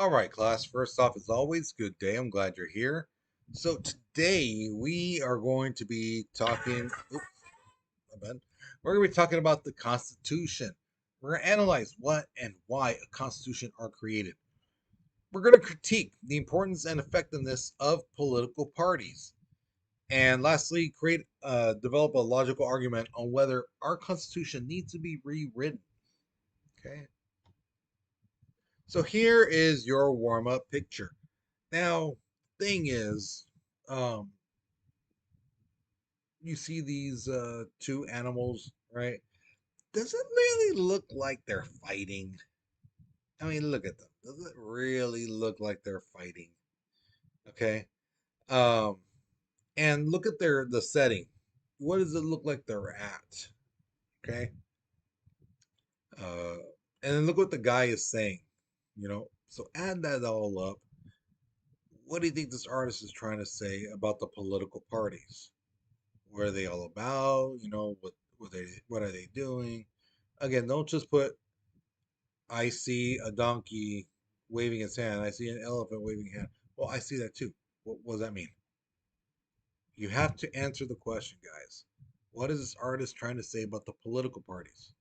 All right, class. First off, as always, good day. I'm glad you're here. So today we are going to be talking. Oops, my bad. We're going to be talking about the Constitution. We're going to analyze what and why a Constitution are created. We're going to critique the importance and effectiveness of political parties, and lastly, develop a logical argument on whether our Constitution needs to be rewritten. Okay. So here is your warm up picture. Now, thing is, um, you see these two animals, right? Does it really look like they're fighting? I mean, look at them. Does it really look like they're fighting? Okay. Um, and look at the setting. What does it look like they're at? Okay. Uh, and then look what the guy is saying. So add that all up. What do you think this artist is trying to say about the political parties? What are they all about? What are they doing? Again, don't just put I see a donkey waving its hand. I see an elephant waving a hand. Well, I see that too. What does that mean? You have to answer the question, guys. What is this artist trying to say about the political parties?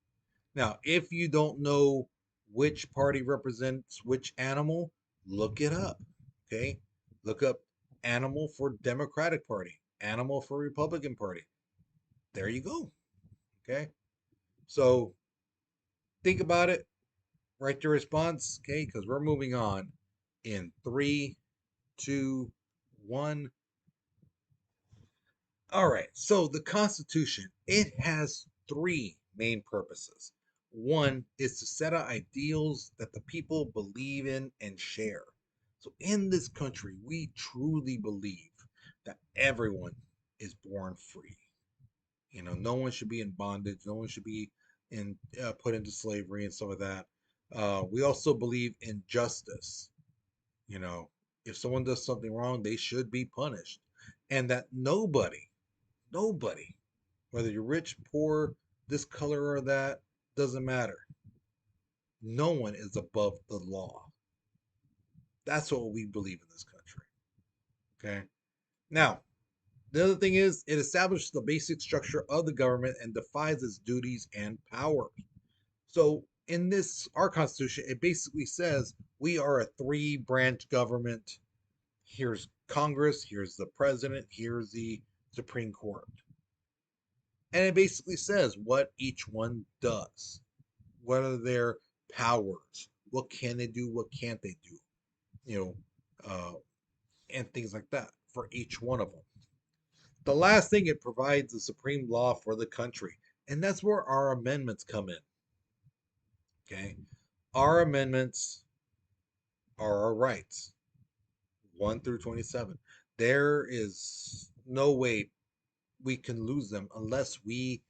Now, if you don't know which party represents which animal, look it up. Okay? Look up animal for Democratic Party, animal for Republican Party. There you go. Okay? So think about it, write your response, okay? Because we're moving on in three, two, one. All right. So the Constitution, it has three main purposes. One is to set out ideals that the people believe in and share. So in this country, we truly believe that everyone is born free. No one should be in bondage. No one should be in put into slavery and stuff like that. We also believe in justice. You know, if someone does something wrong, they should be punished, and that nobody, whether you're rich, poor, this color or that, doesn't matter. No one is above the law. That's what we believe in this country. Okay. Now, the other thing is, it establishes the basic structure of the government and defines its duties and powers. So in our Constitution, it basically says we are a three-branch government. Here's Congress, here's the president, here's the Supreme Court. And it basically says what each one does. What are their powers? What can they do? What can't they do? You know, uh, and things like that for each one of them. The last thing, it provides the supreme law for the country. And that's where our amendments come in. Okay. Our amendments are our rights, 1 through 27. There is no way we can lose them unless we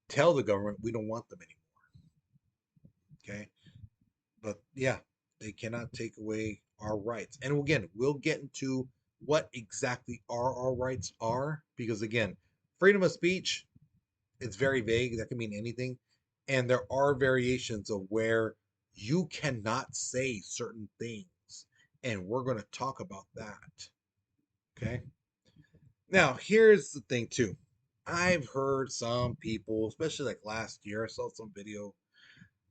tell the government we don't want them anymore. Okay. But yeah, they cannot take away our rights. And again, we'll get into what exactly our rights are because, again, freedom of speech, it's very vague. That can mean anything. And there are variations of where you cannot say certain things. And we're going to talk about that. Okay. Now, here's the thing, too. I've heard some people, especially like last year, I saw some video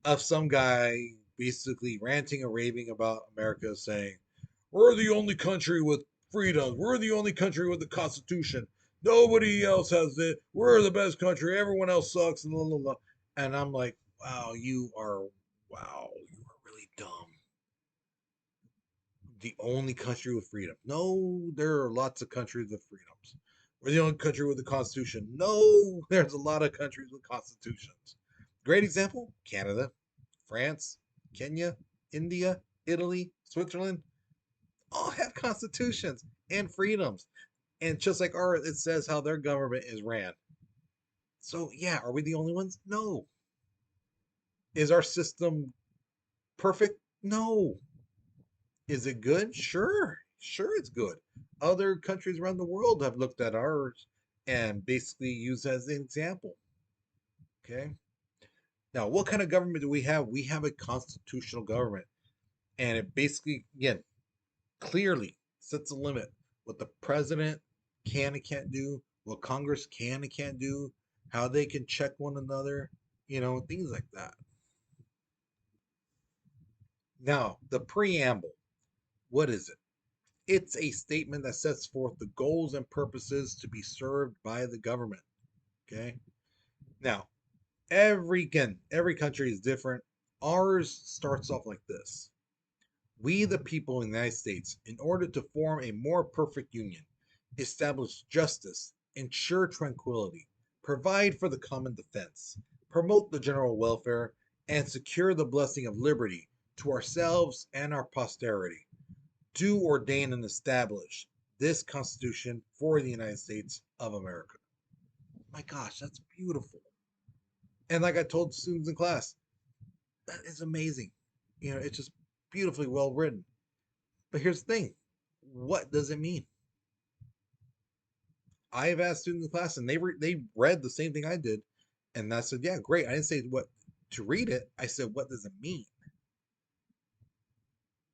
of some guy basically ranting and raving about America, saying, "We're the only country with freedom. We're the only country with the Constitution. Nobody else has it. We're the best country. Everyone else sucks." And blah, blah, blah. And I'm like, wow, you are really dumb. The only country with freedom. No, there are lots of countries with freedoms. We're the only country with a constitution. No, there's a lot of countries with constitutions. Great example: Canada, France, Kenya, India, Italy, Switzerland all have constitutions and freedoms. And just like ours, it says how their government is ran. So, yeah, are we the only ones? No. Is our system perfect? No. Is it good? Sure. Sure, it's good. Other countries around the world have looked at ours and basically used as an example. Okay. Now, what kind of government do we have? We have a constitutional government. And it basically, again, clearly sets a limit what the president can and can't do, what Congress can and can't do, how they can check one another, things like that. Now, the preamble, what is it? It's a statement that sets forth the goals and purposes to be served by the government. Okay. Now, every country is different. Ours starts off like this: We, the people in the United States, in order to form a more perfect union, establish justice, ensure tranquility, provide for the common defense, promote the general welfare, and secure the blessing of liberty to ourselves and our posterity, do ordain and establish this Constitution for the United States of America. My gosh, that's beautiful. And like I told students in class, that is amazing. It's just beautifully well written. But here's the thing: what does it mean? I've asked students in class, and they read the same thing I did, and I said, "Yeah, great." I didn't say what to read it. I said, "What does it mean?"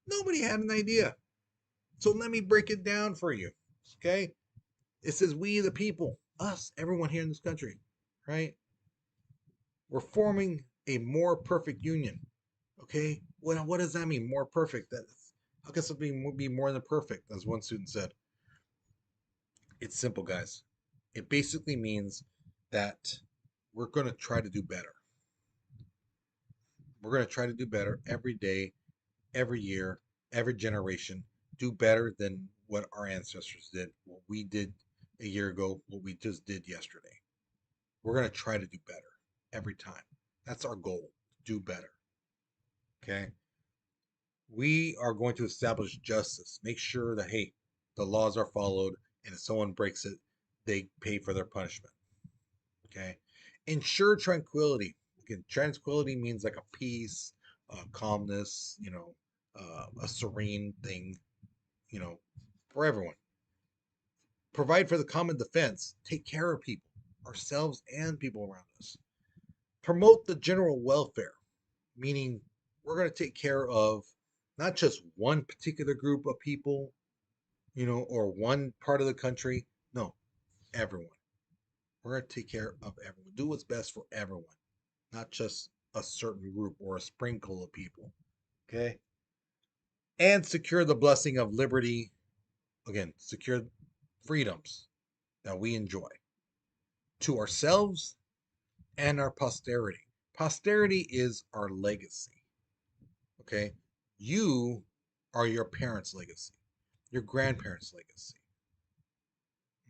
Nobody had an idea. So let me break it down for you. Okay? It says, "We the people, us, everyone here in this country, right? We're forming a more perfect union." Okay? What does that mean? More perfect? How can something be more than perfect? As one student said. It's simple, guys. It basically means that we're going to try to do better. We're going to try to do better every day, every year, every generation. Do better than what our ancestors did, what we did a year ago, what we just did yesterday. We're going to try to do better every time. That's our goal: do better. Okay? We are going to establish justice. Make sure that, hey, the laws are followed, and if someone breaks it, they pay for their punishment. Okay? Ensure tranquility. Again, tranquility means like a peace, calmness, a serene thing, for everyone. Provide for the common defense. Take care of people, ourselves and people around us. Promote the general welfare, meaning we're going to take care of not just one particular group of people, or one part of the country. No, everyone. We're going to take care of everyone. Do what's best for everyone, not just a certain group or a sprinkle of people. Okay? And secure the blessing of liberty. Again, secure freedoms that we enjoy to ourselves and our posterity. Posterity is our legacy. Okay? You are your parents' legacy, your grandparents' legacy.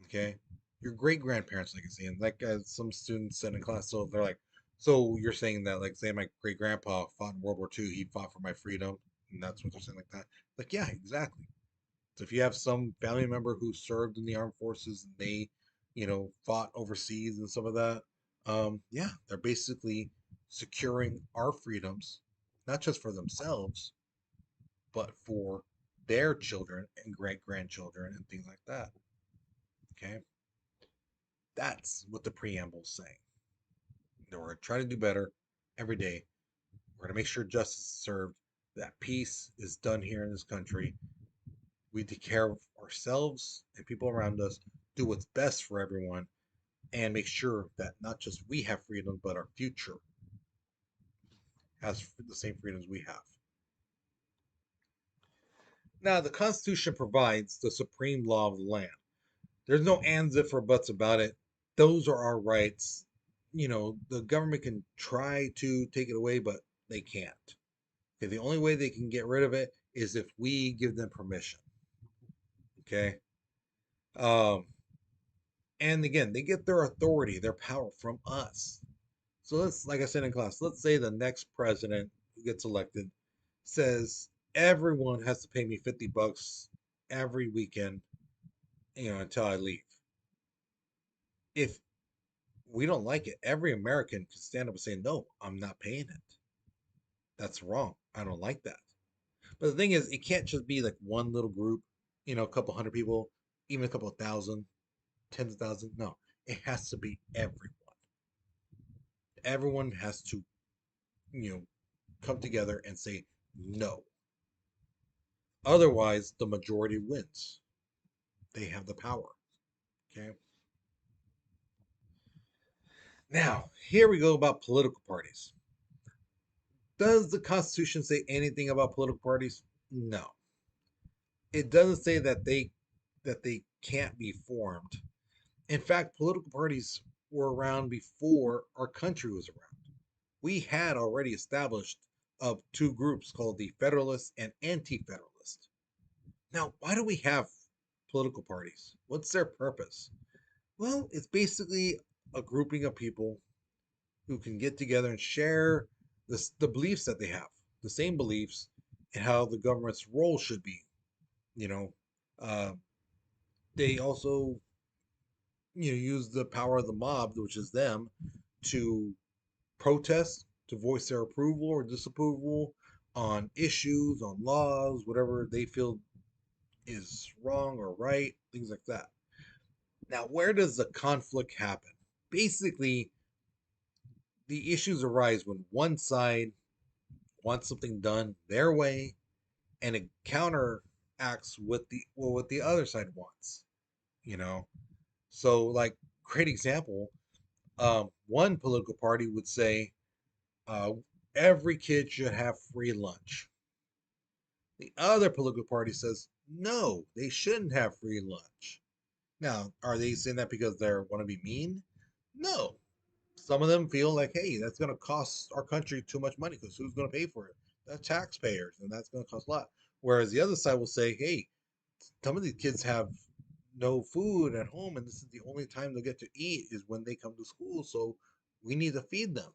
Okay? Your great grandparents' legacy. And like some students said in class, so they're like, so you're saying that, like, say my great grandpa fought in World War II, he fought for my freedom, and that's what they're saying, like that. Like, yeah, exactly. So if you have some family member who served in the armed forces and they, fought overseas and some of that, yeah, they're basically securing our freedoms, not just for themselves, but for their children and great grandchildren and things like that. Okay, that's what the preamble is saying. We're going to try to do better every day. We're going to make sure justice is served, that peace is done here in this country. We take care of ourselves and people around us, do what's best for everyone, and make sure that not just we have freedom, but our future has the same freedoms we have. Now, the Constitution provides the supreme law of the land. There's no ands, if, or buts about it. Those are our rights. The government can try to take it away, but they can't. Okay, the only way they can get rid of it is if we give them permission. Okay. Um, and again, they get their authority, their power from us. So like I said in class, let's say the next president who gets elected says everyone has to pay me $50 every weekend, until I leave. If we don't like it, every American can stand up and say, no, I'm not paying it. That's wrong. I don't like that. But the thing is, it can't just be like one little group, a couple hundred people, even a couple of thousand, tens of thousands. No, it has to be everyone. Everyone has to, come together and say no. Otherwise, the majority wins. They have the power. Okay. Now, here we go about political parties. Does the Constitution say anything about political parties? No. It doesn't say that they can't be formed. In fact, political parties were around before our country was around. We had already established two groups called the Federalist and Anti-Federalist. Now, why do we have political parties? What's their purpose? Well, it's basically a grouping of people who can get together and share the beliefs that they have, the same beliefs, and how the government's role should be. You know, uh, they also use the power of the mob, which is them, to protest, to voice their approval or disapproval on issues, on laws, whatever they feel is wrong or right, things like that. Now, where does the conflict happen? Basically, the issues arise when one side wants something done their way and it counteracts what the other side wants. You know, so like great example. One political party would say uh, every kid should have free lunch. The other political party says no, they shouldn't have free lunch. Now, are they saying that because they want to be mean? No. Some of them feel like, hey, that's going to cost our country too much money because who's going to pay for it? The taxpayers, and that's going to cost a lot. Whereas the other side will say, hey, some of these kids have no food at home, and this is the only time they'll get to eat is when they come to school. So we need to feed them,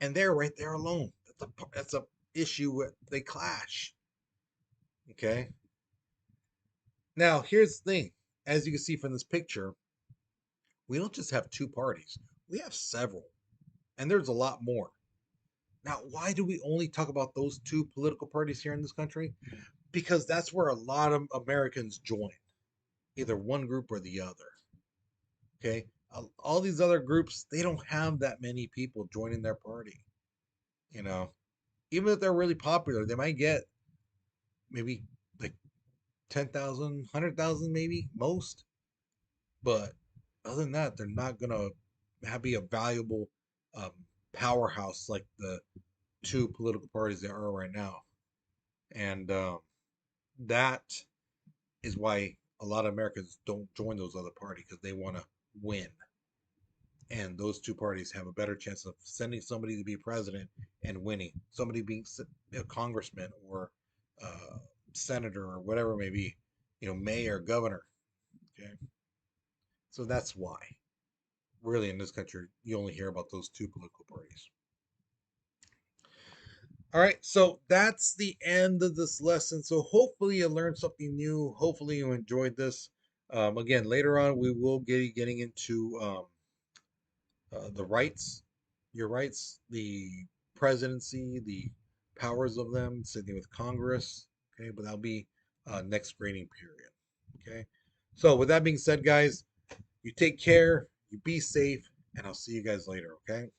and they're right there alone. That's a issue where they clash. Okay. Now here's the thing: as you can see from this picture, we don't just have two parties; we have several, and there's a lot more. Now, why do we only talk about those two political parties here in this country? Because that's where a lot of Americans join, either one group or the other. Okay. All these other groups, they don't have that many people joining their party. You know, even if they're really popular, they might get maybe like 10,000, 100,000, maybe most. But other than that, they're not going to be a valuable um, powerhouse like the two political parties there are right now. And that is why a lot of Americans don't join those other parties because they want to win. And those two parties have a better chance of sending somebody to be president and winning, somebody being a congressman or senator or whatever it may be, mayor, governor. Okay, so that's why, really, in this country, you only hear about those two political parties. All right, so that's the end of this lesson. So hopefully you learned something new. Hopefully you enjoyed this. Again, later on we will be getting into the rights, your rights, the presidency, the powers of them, sitting with Congress. Okay, but that'll be next grading period. Okay, so with that being said, guys, you take care, you be safe, and I'll see you guys later. Okay.